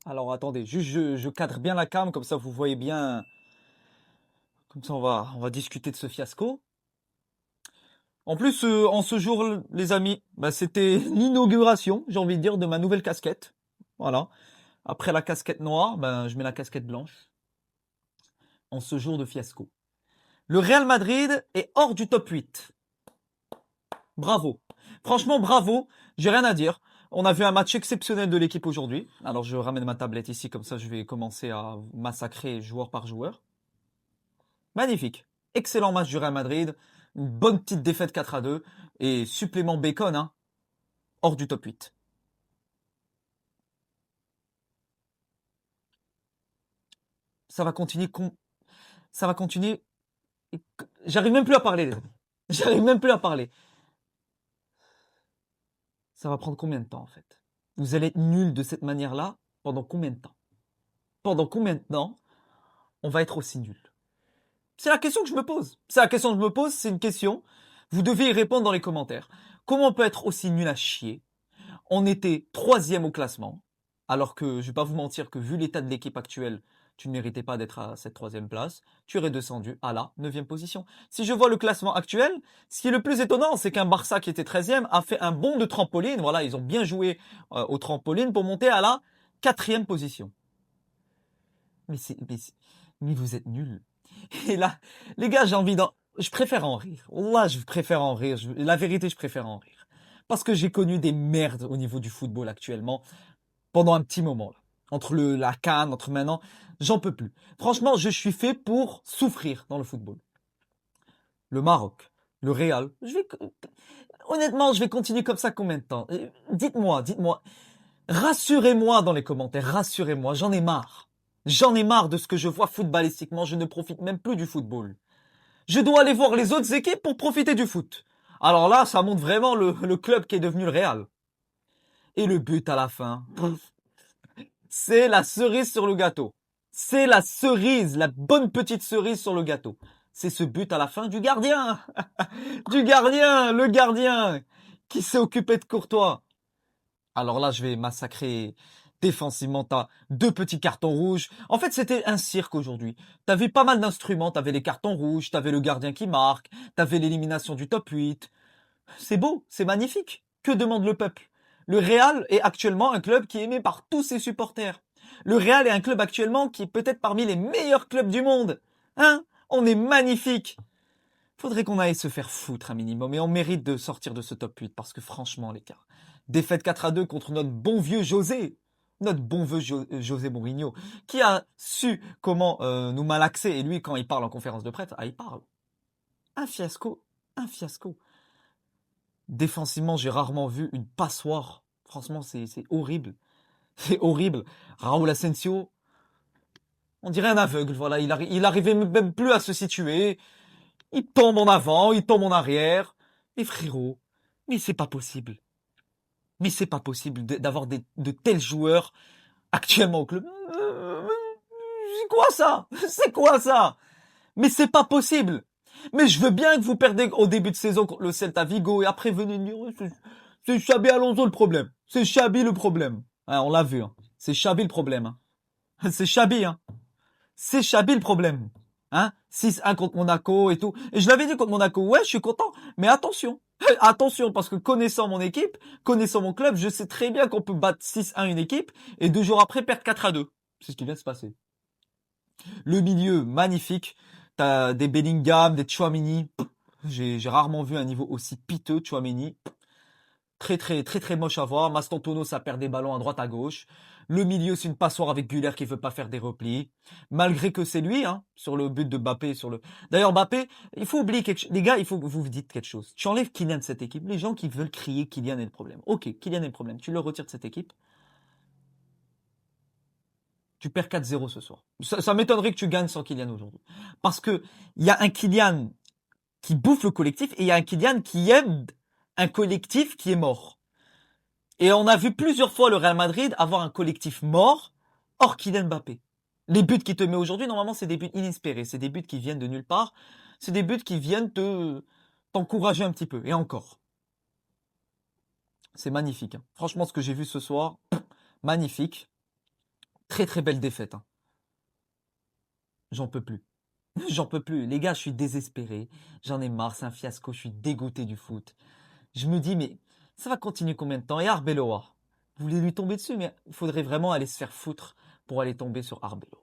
Alors attendez, juste je cadre bien la cam, comme ça vous voyez bien. Comme ça on va discuter de ce fiasco. En plus, en ce jour, les amis, bah, c'était l'inauguration, j'ai envie de dire, de ma nouvelle casquette. Voilà. Après la casquette noire, ben, je mets la casquette blanche. En ce jour de fiasco. Le Real Madrid est hors du top 8. Bravo. Franchement, bravo. J'ai rien à dire. On a vu un match exceptionnel de l'équipe aujourd'hui. Alors je ramène ma tablette ici, comme ça je vais commencer à massacrer joueur par joueur. Magnifique. Excellent match du Real Madrid. Une bonne petite défaite 4-2. Et supplément Bacon, hein, hors du top 8. Ça va continuer. Ça va continuer. J'arrive même plus à parler, les amis. J'arrive même plus à parler. Ça va prendre combien de temps, en fait? Vous allez être nul de cette manière-là pendant combien de temps? Pendant combien de temps on va être aussi nul? C'est la question que je me pose. C'est la question que je me pose, c'est une question. Vous devez y répondre dans les commentaires. Comment on peut être aussi nul à chier? On était troisième au classement, alors que je vais pas vous mentir que vu l'état de l'équipe actuelle, tu ne méritais pas d'être à cette troisième place. Tu aurais descendu à la neuvième position. Si je vois le classement actuel, ce qui est le plus étonnant, c'est qu'un Barça qui était treizième a fait un bond de trampoline. Voilà, ils ont bien joué au trampoline pour monter à la quatrième position. Mais mais vous êtes nuls. Et là, les gars, j'ai envie d'en, je préfère en rire. Là, je préfère en rire. La vérité, je préfère en rire. Parce que j'ai connu des merdes au niveau du football actuellement pendant un petit moment là. Entre la CAN, entre maintenant, j'en peux plus. Franchement, je suis fait pour souffrir dans le football. Le Maroc, le Real, honnêtement, je vais continuer comme ça combien de temps? Dites-moi. Rassurez-moi dans les commentaires, rassurez-moi, j'en ai marre. J'en ai marre de ce que je vois footballistiquement, je ne profite même plus du football. Je dois aller voir les autres équipes pour profiter du foot. Alors là, ça montre vraiment le club qui est devenu le Real. Et le but à la fin, c'est la cerise sur le gâteau. C'est la cerise, la bonne petite cerise sur le gâteau. C'est ce but à la fin du gardien. Du gardien, le gardien qui s'est occupé de Courtois. Alors là, je vais massacrer défensivement. T'as deux petits cartons rouges. En fait, c'était un cirque aujourd'hui. T'avais pas mal d'instruments. T'avais les cartons rouges, t'avais le gardien qui marque, t'avais l'élimination du top 8. C'est beau, c'est magnifique. Que demande le peuple? Le Real est actuellement un club qui est aimé par tous ses supporters. Le Real est un club actuellement qui est peut-être parmi les meilleurs clubs du monde. Hein? On est magnifique. Faudrait qu'on aille se faire foutre un minimum et on mérite de sortir de ce top 8 parce que franchement les gars, défaite 4-2 contre notre bon vieux José, notre bon vieux José Mourinho, qui a su comment nous malaxer et lui quand il parle en conférence de presse, il parle. Un fiasco, un fiasco. Défensivement, j'ai rarement vu une passoire. Franchement, c'est horrible. C'est horrible. Raúl Asensio, on dirait un aveugle, voilà, il arrivait même plus à se situer. Il tombe en avant, il tombe en arrière. Mais frérot, mais c'est pas possible. Mais c'est pas possible d'avoir de tels joueurs actuellement au club. C'est quoi ça? C'est quoi ça? Mais c'est pas possible. Mais je veux bien que vous perdez au début de saison contre le Celta Vigo et après venez dire c'est Xabi Alonso le problème. C'est Xabi le problème. Hein, on l'a vu. Hein. C'est Xabi le problème. Hein. C'est Xabi. Hein. C'est Xabi le problème. Hein 6-1 contre Monaco et tout. Et je l'avais dit contre Monaco, ouais, je suis content. Mais attention. Attention, parce que connaissant mon équipe, connaissant mon club, je sais très bien qu'on peut battre 6-1 une équipe et 2 jours après perdre 4-2. C'est ce qui vient de se passer. Le milieu, magnifique. T'as des Bellingham, des Chouamini. J'ai rarement vu un niveau aussi piteux, Chouamini. Très moche à voir. Mastantuono, ça perd des ballons à droite à gauche. Le milieu, c'est une passoire avec Güler qui veut pas faire des replis. Malgré que c'est lui, hein, sur le but de Mbappé, D'ailleurs, Mbappé, il faut oublier quelque chose. Les gars, il faut que vous vous dites quelque chose. Tu enlèves Kylian de cette équipe. Les gens qui veulent crier Kylian est le problème. Ok, Kylian est le problème. Tu le retires de cette équipe. Tu perds 4-0 ce soir. Ça m'étonnerait que tu gagnes sans Kylian aujourd'hui. Parce que il y a un Kylian qui bouffe le collectif et il y a un Kylian qui aime un collectif qui est mort. Et on a vu plusieurs fois le Real Madrid avoir un collectif mort hors Kylian Mbappé. Les buts qu'il te met aujourd'hui, normalement, c'est des buts inespérés. C'est des buts qui viennent de nulle part. C'est des buts qui viennent t'encourager un petit peu. Et encore. C'est magnifique. Hein. Franchement, ce que j'ai vu ce soir, magnifique. Très très belle défaite. Hein. J'en peux plus. J'en peux plus. Les gars, je suis désespéré. J'en ai marre, c'est un fiasco, je suis dégoûté du foot. Je me dis, mais ça va continuer combien de temps? Et Arbeloa, vous voulez lui tomber dessus, mais il faudrait vraiment aller se faire foutre pour aller tomber sur Arbeloa.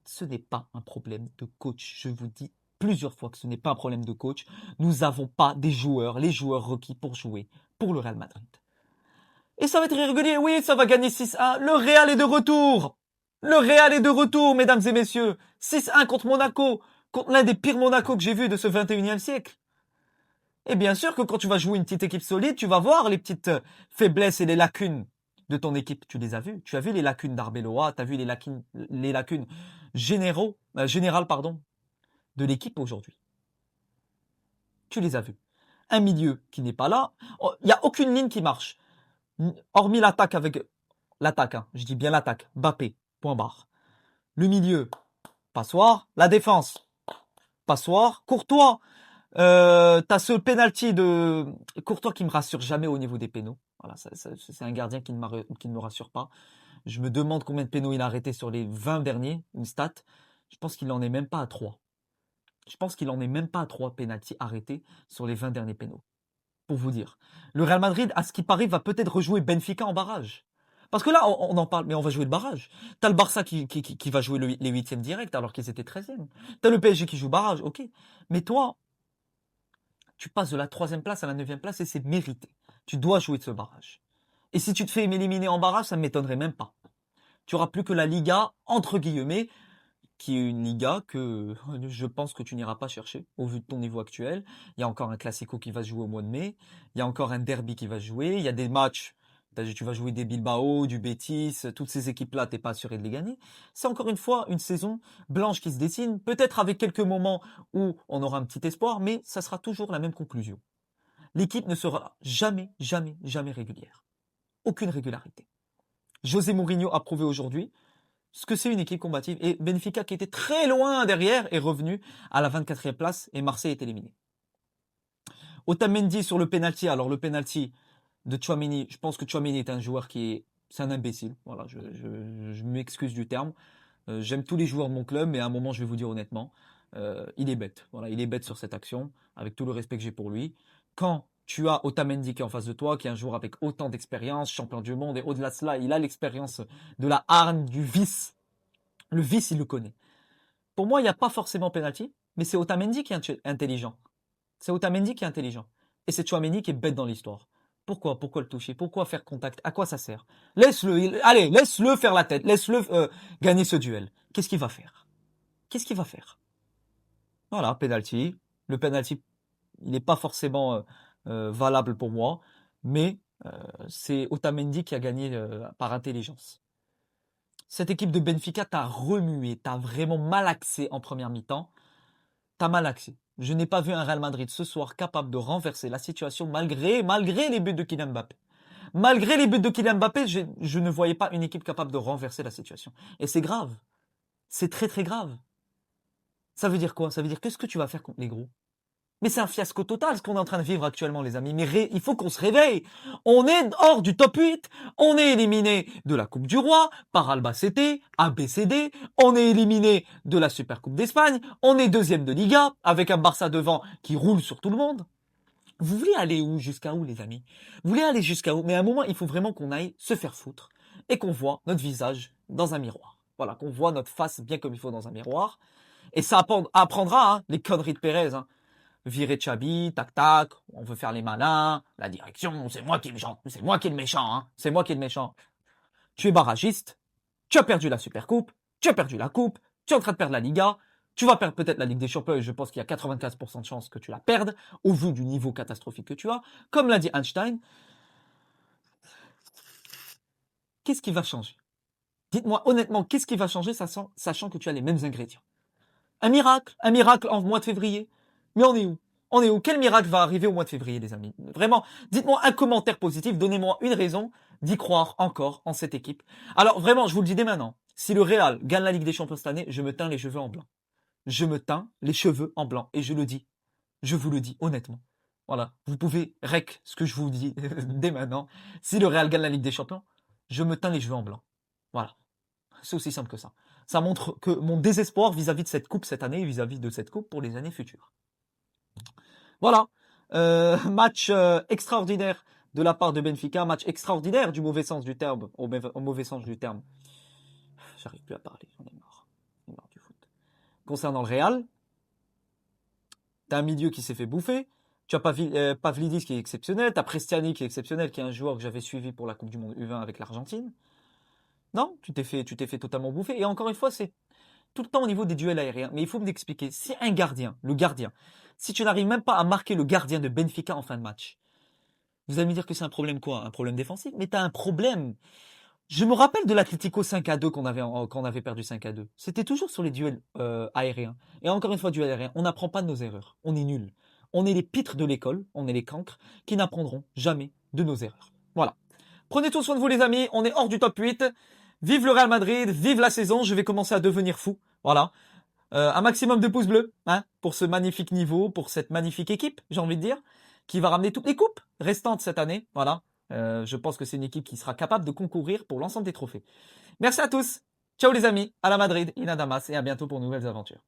Ce n'est pas un problème de coach. Je vous dis plusieurs fois que ce n'est pas un problème de coach. Nous n'avons pas des joueurs, les joueurs requis pour jouer pour le Real Madrid. Et ça va être irrégulier, oui, ça va gagner 6-1. Le Real est de retour. Le Real est de retour, mesdames et messieurs. 6-1 contre Monaco, contre l'un des pires Monaco que j'ai vu de ce 21e siècle. Et bien sûr que quand tu vas jouer une petite équipe solide, tu vas voir les petites faiblesses et les lacunes de ton équipe. Tu les as vues. Tu as vu les lacunes d'Arbeloa, tu as vu les lacunes générales de l'équipe aujourd'hui. Tu les as vues. Un milieu qui n'est pas là. Il n'y a aucune ligne qui marche. Hormis l'attaque avec... L'attaque, hein, je dis bien l'attaque. Mbappé, point barre. Le milieu, passoire. La défense, passoire. Courtois, t'as ce penalty de Courtois qui me rassure jamais au niveau des pénaux. Voilà, c'est un gardien qui ne me rassure pas. Je me demande combien de pénaux il a arrêté sur les 20 derniers, une stat. Je pense qu'il en est même pas à 3. Je pense qu'il en est même pas à 3 pénaltys arrêtés sur les 20 derniers pénaux. Pour vous dire. Le Real Madrid, à ce qui paraît, va peut-être rejouer Benfica en barrage. Parce que là, on en parle, mais on va jouer le barrage. T'as le Barça qui va jouer les huitièmes directs alors qu'ils étaient 13e. T'as le PSG qui joue barrage, ok. Mais toi, tu passes de la 3e place à la 9e place et c'est mérité. Tu dois jouer de ce barrage. Et si tu te fais éliminer en barrage, ça ne m'étonnerait même pas. Tu auras plus que la Liga, entre guillemets, qui est une Liga que je pense que tu n'iras pas chercher au vu de ton niveau actuel. Il y a encore un Classico qui va se jouer au mois de mai. Il y a encore un derby qui va se jouer. Il y a des matchs. Tu vas jouer des Bilbao, du Betis, toutes ces équipes-là, t'es pas assuré de les gagner. C'est encore une fois une saison blanche qui se dessine, peut-être avec quelques moments où on aura un petit espoir, mais ça sera toujours la même conclusion. L'équipe ne sera jamais, jamais, jamais régulière. Aucune régularité. José Mourinho a prouvé aujourd'hui ce que c'est une équipe combative. Et Benfica, qui était très loin derrière, est revenu à la 24e place et Marseille est éliminé. Otamendi sur le penalty. Alors le penalty de Tchouaméni, je pense que Tchouaméni est un joueur c'est un imbécile. Voilà, je m'excuse du terme. J'aime tous les joueurs de mon club, mais à un moment, je vais vous dire honnêtement, il est bête. Voilà, il est bête sur cette action, avec tout le respect que j'ai pour lui. Quand tu as Otamendi qui est en face de toi, qui est un joueur avec autant d'expérience, champion du monde, et au-delà de cela, il a l'expérience de la hargne, du vice. Le vice, il le connaît. Pour moi, il n'y a pas forcément penalty, mais c'est Otamendi qui est intelligent. C'est Otamendi qui est intelligent. Et c'est Tchouaméni qui est bête dans l'histoire. Pourquoi le toucher? Pourquoi faire contact? À quoi ça sert? Allez, laisse-le faire la tête. Laisse-le gagner ce duel. Qu'est-ce qu'il va faire? Qu'est-ce qu'il va faire? Voilà, penalty. Le penalty, il n'est pas forcément valable pour moi, mais c'est Otamendi qui a gagné par intelligence. Cette équipe de Benfica t'a remué, t'a vraiment malaxé en première mi-temps. T'as malaxé. Je n'ai pas vu un Real Madrid ce soir capable de renverser la situation malgré les buts de Kylian Mbappé. Malgré les buts de Kylian Mbappé, je ne voyais pas une équipe capable de renverser la situation. Et c'est grave. C'est très très grave. Ça veut dire quoi? Ça veut dire qu'est-ce que tu vas faire contre les gros? Mais c'est un fiasco total ce qu'on est en train de vivre actuellement, les amis. Mais il faut qu'on se réveille. On est hors du top 8. On est éliminé de la Coupe du Roi par Albacete, ABCD. On est éliminé de la Supercoupe d'Espagne. On est deuxième de Liga avec un Barça devant qui roule sur tout le monde. Vous voulez aller où? Jusqu'à où, les amis? Vous voulez aller jusqu'à où? Mais à un moment, il faut vraiment qu'on aille se faire foutre et qu'on voit notre visage dans un miroir. Voilà, qu'on voit notre face bien comme il faut dans un miroir. Et ça apprendra hein, les conneries de Pérez. Hein. Virer Chabi, tac tac, on veut faire les malins, la direction, c'est moi qui est méchant, c'est moi qui est le méchant, hein, c'est moi qui est le méchant. Tu es barragiste, tu as perdu la Supercoupe, tu as perdu la Coupe, tu es en train de perdre la Liga, tu vas perdre peut-être la Ligue des Champions et je pense qu'il y a 95% de chances que tu la perdes au vu du niveau catastrophique que tu as. Comme l'a dit Einstein, qu'est-ce qui va changer? Dites-moi honnêtement, qu'est-ce qui va changer sachant que tu as les mêmes ingrédients? Un miracle en mois de février. Mais on est où? On est où? Quel miracle va arriver au mois de février, les amis? Vraiment, dites-moi un commentaire positif, donnez-moi une raison d'y croire encore en cette équipe. Alors vraiment, je vous le dis dès maintenant, si le Real gagne la Ligue des Champions cette année, je me teins les cheveux en blanc. Je me teins les cheveux en blanc. Et je le dis. Je vous le dis honnêtement. Voilà, vous pouvez rec ce que je vous dis dès maintenant. Si le Real gagne la Ligue des Champions, je me teins les cheveux en blanc. Voilà. C'est aussi simple que ça. Ça montre que mon désespoir vis-à-vis de cette coupe cette année et vis-à-vis de cette coupe pour les années futures. Voilà. Match extraordinaire de la part de Benfica, match extraordinaire du mauvais sens du terme, au mauvais sens du terme. J'arrive plus à parler, j'en ai marre. J'en ai marre du foot. Concernant le Real, t'as un milieu qui s'est fait bouffer. Tu as Pavlidis qui est exceptionnel. T'as Prestiani qui est exceptionnel, qui est un joueur que j'avais suivi pour la Coupe du Monde U20 avec l'Argentine. Non, tu t'es fait totalement bouffer. Et encore une fois, c'est tout le temps au niveau des duels aériens. Mais il faut m'expliquer. Si un gardien, le gardien, si tu n'arrives même pas à marquer le gardien de Benfica en fin de match, vous allez me dire que c'est un problème quoi? Un problème défensif? Mais t'as un problème. Je me rappelle de l'Atlético 5-2 quand on avait perdu 5-2. C'était toujours sur les duels aériens. Et encore une fois, duels aériens, on n'apprend pas de nos erreurs. On est nuls. On est les pitres de l'école, on est les cancres, qui n'apprendront jamais de nos erreurs. Voilà. Prenez tout soin de vous les amis, on est hors du top 8. Vive le Real Madrid, vive la saison, je vais commencer à devenir fou. Voilà. Un maximum de pouces bleus hein, pour ce magnifique niveau, pour cette magnifique équipe, j'ai envie de dire, qui va ramener toutes les coupes restantes cette année. Voilà. Je pense que c'est une équipe qui sera capable de concourir pour l'ensemble des trophées. Merci à tous. Ciao les amis, à la Madrid, Inadamas et à bientôt pour de nouvelles aventures.